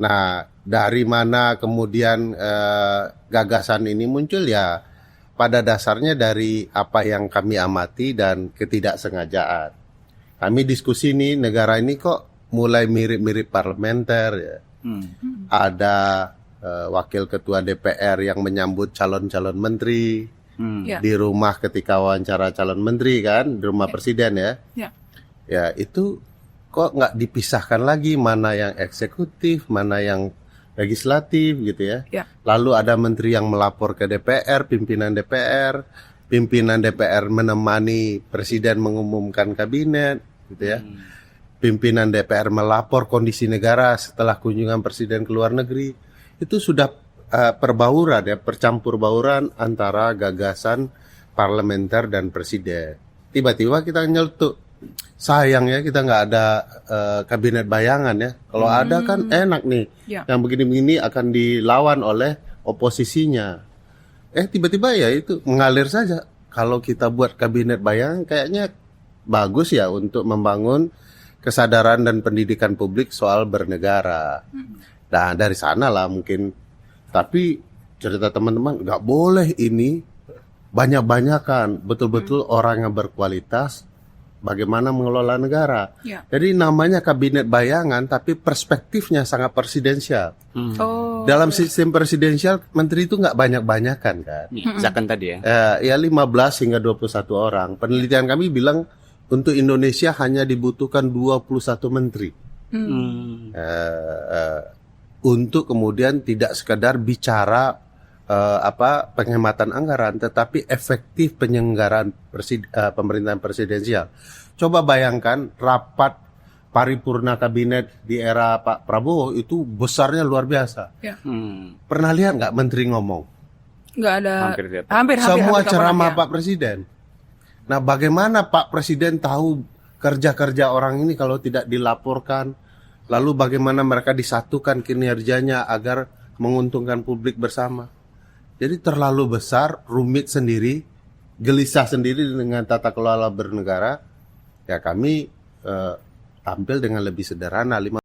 Nah, dari mana kemudian gagasan ini muncul ya pada dasarnya dari apa yang kami amati dan ketidaksengajaan. Kami diskusi nih, negara ini kok mulai mirip-mirip parlementer ya. Ada wakil ketua DPR yang menyambut calon-calon menteri Ya. di rumah ketika wawancara calon menteri kan, di rumah presiden ya. Ya. Ya itu kok nggak dipisahkan lagi mana yang eksekutif, mana yang legislatif gitu ya. Ya. Lalu ada menteri yang melapor ke DPR, pimpinan DPR menemani presiden mengumumkan kabinet gitu ya. Pimpinan DPR melapor kondisi negara setelah kunjungan presiden ke luar negeri. Itu sudah perbauran ya, percampur bauran antara gagasan parlementer dan presiden. Tiba-tiba kita nyeletuk. Sayang ya kita nggak ada kabinet bayangan ya. Kalau ada kan enak nih. Ya. Yang begini-begini akan dilawan oleh oposisinya. Tiba-tiba ya itu mengalir saja. Kalau kita buat kabinet bayangan kayaknya bagus ya untuk membangun kesadaran dan pendidikan publik soal bernegara. Nah dari sana lah mungkin. Tapi cerita teman-teman nggak boleh ini banyak-banyakan. Betul-betul orang yang berkualitas bagaimana mengelola negara. Ya. Jadi namanya kabinet bayangan tapi perspektifnya sangat presidensial. Oh. Dalam sistem presidensial menteri itu nggak banyak-banyakan kan. Misalkan tadi ya. Ya 15 hingga 21 orang. Penelitian kami bilang untuk Indonesia hanya dibutuhkan 21 menteri. Untuk kemudian tidak sekedar bicara penghematan anggaran, tetapi efektif penyelenggaraan pemerintahan presidensial. Coba bayangkan rapat paripurna kabinet di era Pak Prabowo itu besarnya luar biasa. Ya. Pernah lihat nggak menteri ngomong? Nggak ada. Hampir tiap. Hampir. Semua hampir ceramah kapan, Pak Presiden. Nah, bagaimana Pak Presiden tahu kerja-kerja orang ini kalau tidak dilaporkan? Lalu bagaimana mereka disatukan kinerjanya agar menguntungkan publik bersama? Jadi terlalu besar, rumit sendiri, gelisah sendiri dengan tata kelola bernegara. Ya kami tampil dengan lebih sederhana.